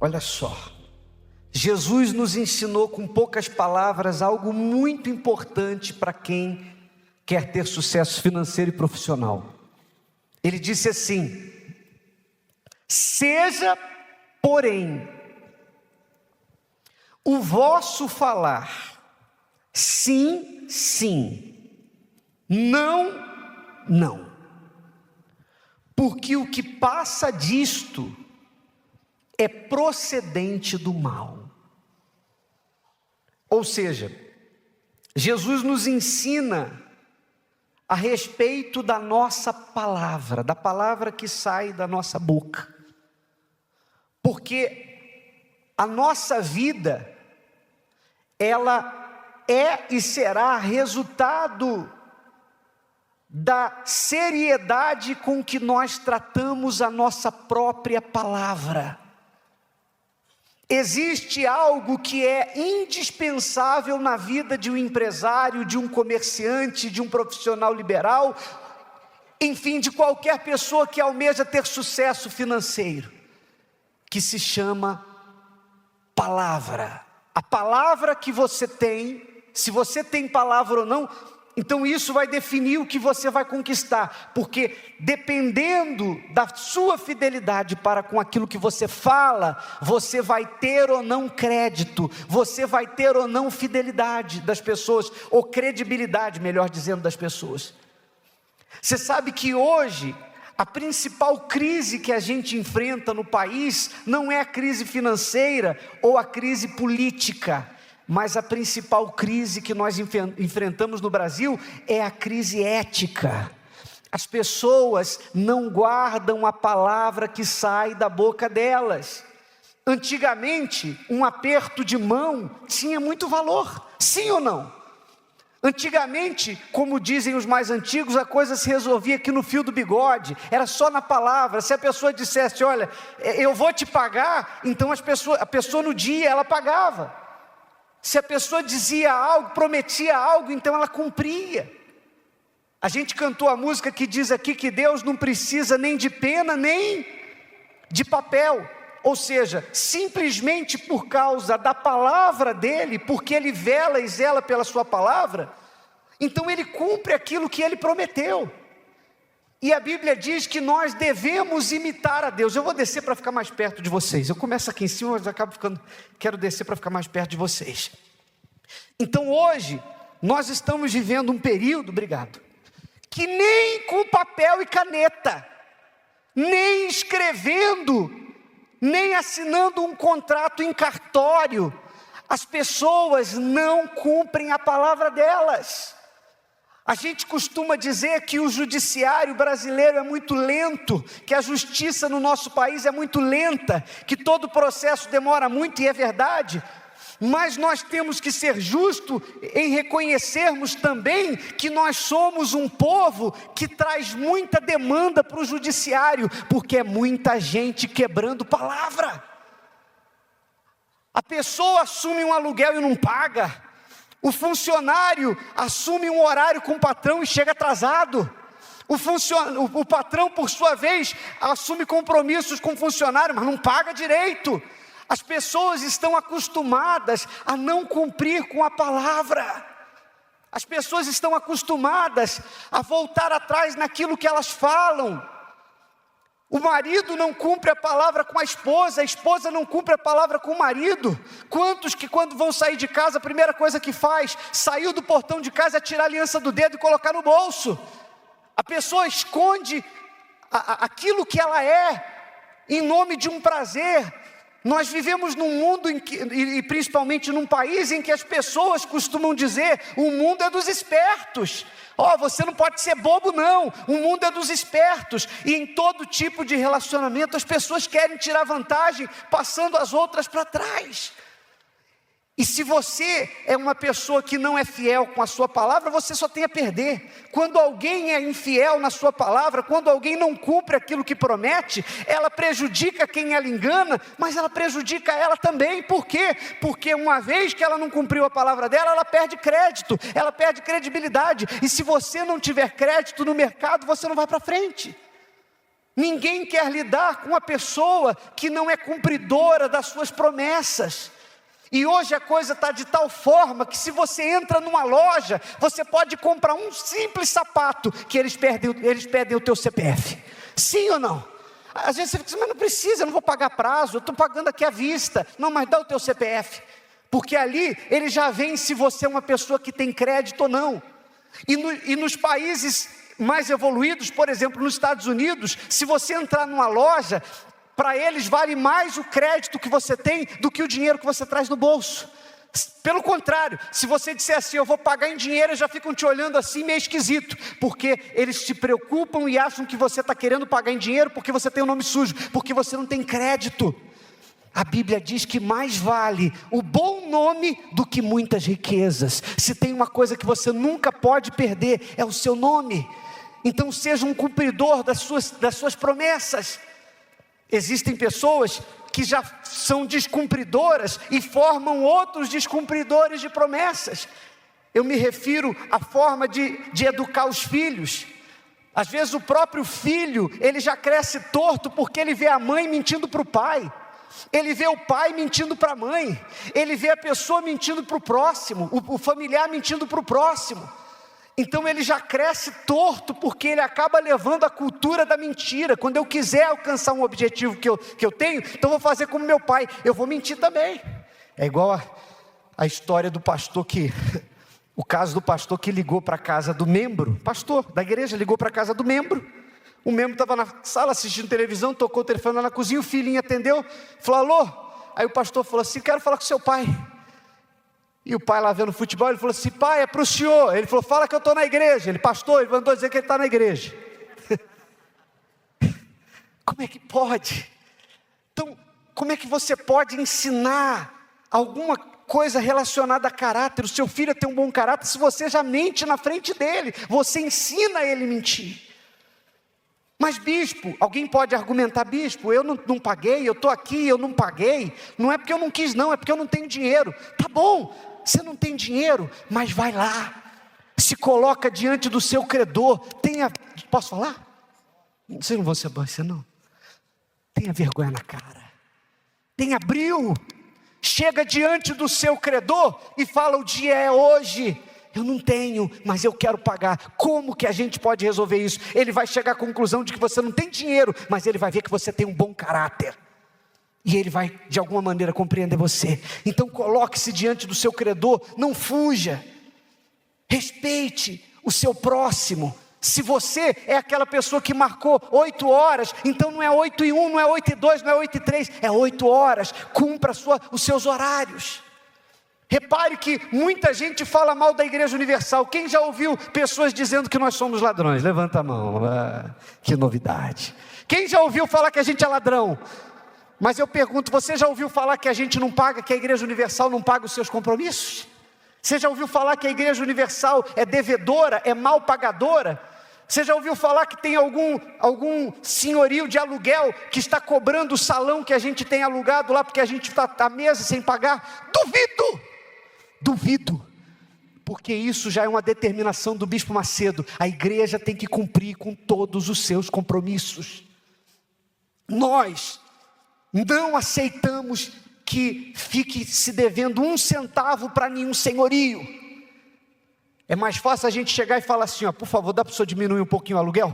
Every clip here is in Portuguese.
Olha só, Jesus nos ensinou com poucas palavras algo muito importante para quem quer ter sucesso financeiro e profissional. Ele disse assim: seja, porém, o vosso falar sim, sim, não, não, porque o que passa disto é procedente do mal. Ou seja, Jesus nos ensina a respeito da nossa palavra, da palavra que sai da nossa boca, porque a nossa vida, ela é e será resultado da seriedade com que nós tratamos a nossa própria palavra. Existe algo que é indispensável na vida de um empresário, de um comerciante, de um profissional liberal, enfim, de qualquer pessoa que almeja ter sucesso financeiro, que se chama palavra. A palavra que você tem, se você tem palavra ou não, então isso vai definir o que você vai conquistar, porque dependendo da sua fidelidade para com aquilo que você fala, você vai ter ou não crédito, você vai ter ou não fidelidade das pessoas, ou credibilidade, melhor dizendo, das pessoas. Você sabe que hoje a principal crise que a gente enfrenta no país não é a crise financeira ou a crise política, mas a principal crise que nós enfrentamos no Brasil é a crise ética. As pessoas não guardam a palavra que sai da boca delas. Antigamente, um aperto de mão tinha muito valor, sim ou não? Antigamente, como dizem os mais antigos, a coisa se resolvia aqui no fio do bigode, era só na palavra. Se a pessoa dissesse, olha, eu vou te pagar, então a pessoa no dia ela pagava. Se a pessoa dizia algo, prometia algo, então ela cumpria. A gente cantou a música que diz aqui que Deus não precisa nem de pena, nem de papel. Ou seja, simplesmente por causa da palavra dele, porque ele vela e zela pela sua palavra, então ele cumpre aquilo que ele prometeu. E a Bíblia diz que nós devemos imitar a Deus. Eu vou descer para ficar mais perto de vocês. Eu começo aqui em cima, mas acabo quero descer para ficar mais perto de vocês. Então hoje, nós estamos vivendo um período, obrigado, que nem com papel e caneta, nem escrevendo, nem assinando um contrato em cartório, as pessoas não cumprem a palavra delas. A gente costuma dizer que o judiciário brasileiro é muito lento, que a justiça no nosso país é muito lenta, que todo o processo demora muito, e é verdade, mas nós temos que ser justos em reconhecermos também que nós somos um povo que traz muita demanda para o judiciário, porque é muita gente quebrando palavra. A pessoa assume um aluguel e não paga. O funcionário assume um horário com o patrão e chega atrasado. O patrão, por sua vez, assume compromissos com o funcionário, mas não paga direito. As pessoas estão acostumadas a não cumprir com a palavra. As pessoas estão acostumadas a voltar atrás naquilo que elas falam. O marido não cumpre a palavra com a esposa não cumpre a palavra com o marido. Quantos que quando vão sair de casa, a primeira coisa que faz, saiu do portão de casa, é tirar a aliança do dedo e colocar no bolso. A pessoa esconde aquilo que ela é, em nome de um prazer. Nós vivemos num mundo, e principalmente num país, em que as pessoas costumam dizer, o mundo é dos espertos. Você não pode ser bobo não, o mundo é dos espertos. E em todo tipo de relacionamento as pessoas querem tirar vantagem, passando as outras para trás. E se você é uma pessoa que não é fiel com a sua palavra, você só tem a perder. Quando alguém é infiel na sua palavra, quando alguém não cumpre aquilo que promete, ela prejudica quem ela engana, mas ela prejudica ela também. Por quê? Porque uma vez que ela não cumpriu a palavra dela, ela perde crédito, ela perde credibilidade. E se você não tiver crédito no mercado, você não vai para frente. Ninguém quer lidar com uma pessoa que não é cumpridora das suas promessas. E hoje a coisa está de tal forma que se você entra numa loja, você pode comprar um simples sapato, que eles pedem o teu CPF. Sim ou não? Às vezes você fica assim, mas não precisa, eu não vou pagar prazo, eu estou pagando aqui à vista. Não, mas dá o teu CPF. Porque ali ele já vê se você é uma pessoa que tem crédito ou não. E nos países mais evoluídos, por exemplo, nos Estados Unidos, se você entrar numa loja, para eles vale mais o crédito que você tem do que o dinheiro que você traz no bolso. Pelo contrário, se você disser assim, eu vou pagar em dinheiro, eles já ficam te olhando assim meio esquisito, porque eles te preocupam e acham que você está querendo pagar em dinheiro porque você tem o nome sujo, porque você não tem crédito. A Bíblia diz que mais vale o bom nome do que muitas riquezas. Se tem uma coisa que você nunca pode perder, é o seu nome. Então seja um cumpridor das suas promessas. Existem pessoas que já são descumpridoras e formam outros descumpridores de promessas. Eu me refiro à forma de educar os filhos. Às vezes o próprio filho, ele já cresce torto porque ele vê a mãe mentindo para o pai. Ele vê o pai mentindo para a mãe. Ele vê a pessoa mentindo para o próximo, o familiar mentindo para o próximo. Então ele já cresce torto, porque ele acaba levando a cultura da mentira. Quando eu quiser alcançar um objetivo que eu tenho, então eu vou fazer como meu pai, eu vou mentir também. É igual a história do pastor o caso do pastor que ligou para a casa do membro, pastor da igreja ligou para a casa do membro. O membro estava na sala assistindo televisão, tocou o telefone lá na cozinha, o filhinho atendeu, falou, alô? Aí o pastor falou assim, quero falar com seu pai. E o pai lá vendo futebol, ele falou assim, pai, é para o senhor. Ele falou, fala que eu estou na igreja. Ele, pastor, ele mandou dizer que ele está na igreja. Como é que pode? Então, como é que você pode ensinar alguma coisa relacionada a caráter? O seu filho tem um bom caráter se você já mente na frente dele. Você ensina ele a mentir. Mas bispo, alguém pode argumentar, bispo, eu não paguei, eu estou aqui, eu não paguei. Não é porque eu não quis não, é porque eu não tenho dinheiro. Tá bom, você não tem dinheiro, mas vai lá. Se coloca diante do seu credor. Posso falar? Vocês não vão ser bons, você não. Tenha vergonha na cara. Tenha brio. Chega diante do seu credor e fala, o dia é hoje. Eu não tenho, mas eu quero pagar. Como que a gente pode resolver isso? Ele vai chegar à conclusão de que você não tem dinheiro, mas ele vai ver que você tem um bom caráter. E ele vai, de alguma maneira, compreender você. Então coloque-se diante do seu credor, não fuja. Respeite o seu próximo. Se você é aquela pessoa que marcou 8 horas, então não é 8:01, não é 8:02, não é 8:03, é 8 horas. Cumpra os seus horários. Repare que muita gente fala mal da Igreja Universal. Quem já ouviu pessoas dizendo que nós somos ladrões? Levanta a mão. Que novidade. Quem já ouviu falar que a gente é ladrão? Mas eu pergunto, você já ouviu falar que a gente não paga, que a Igreja Universal não paga os seus compromissos? Você já ouviu falar que a Igreja Universal é devedora, é mal pagadora? Você já ouviu falar que tem algum senhorio de aluguel que está cobrando o salão que a gente tem alugado lá porque a gente está à mesa sem pagar? Duvido, porque isso já é uma determinação do Bispo Macedo. A igreja tem que cumprir com todos os seus compromissos. Nós não aceitamos que fique se devendo 1 centavo para nenhum senhorio. É mais fácil a gente chegar e falar assim, ó, por favor, dá para o senhor diminuir um pouquinho o aluguel?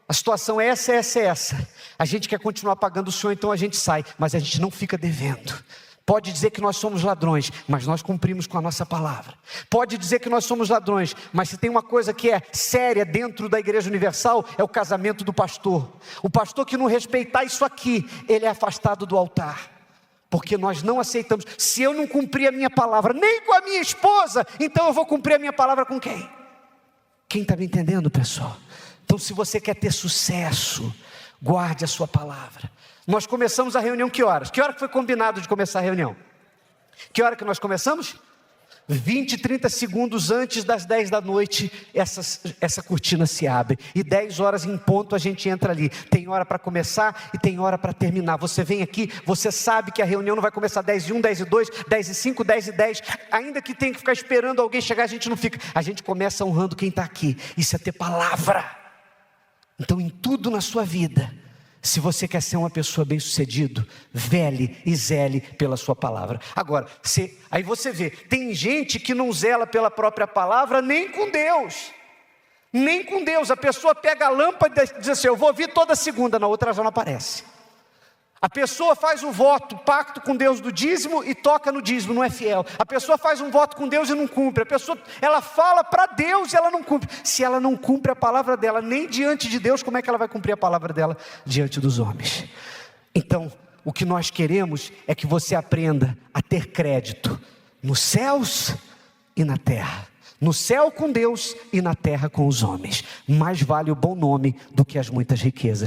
A situação é essa. A gente quer continuar pagando o senhor, então a gente sai, mas a gente não fica devendo. Pode dizer que nós somos ladrões, mas nós cumprimos com a nossa palavra. Pode dizer que nós somos ladrões, mas se tem uma coisa que é séria dentro da Igreja Universal, é o casamento do pastor. O pastor que não respeitar isso aqui, ele é afastado do altar. Porque nós não aceitamos. Se eu não cumprir a minha palavra, nem com a minha esposa, então eu vou cumprir a minha palavra com quem? Quem está me entendendo, pessoal? Então se você quer ter sucesso, guarde a sua palavra. Nós começamos a reunião que horas? Que hora que foi combinado de começar a reunião? Que hora que nós começamos? 20, 30 segundos antes das 10 da noite, essa cortina se abre. E 10 horas em ponto a gente entra ali. Tem hora para começar e tem hora para terminar. Você vem aqui, você sabe que a reunião não vai começar 10:01, 10:02, 10:05, 10:10. Ainda que tenha que ficar esperando alguém chegar, a gente não fica. A gente começa honrando quem está aqui. Isso é ter palavra. Então em tudo na sua vida, Se você quer ser uma pessoa bem-sucedida, vele e zele pela sua palavra. Agora, aí você vê, tem gente que não zela pela própria palavra nem com Deus. Nem com Deus. A pessoa pega a lâmpada e diz assim: eu vou vir toda segunda, na outra já não aparece. A pessoa faz o voto, pacto com Deus do dízimo e toca no dízimo, não é fiel. A pessoa faz um voto com Deus e não cumpre. A pessoa, ela fala para Deus e ela não cumpre. Se ela não cumpre a palavra dela, nem diante de Deus, como é que ela vai cumprir a palavra dela diante dos homens? Então, o que nós queremos é que você aprenda a ter crédito nos céus e na terra. No céu com Deus e na terra com os homens. Mais vale o bom nome do que as muitas riquezas.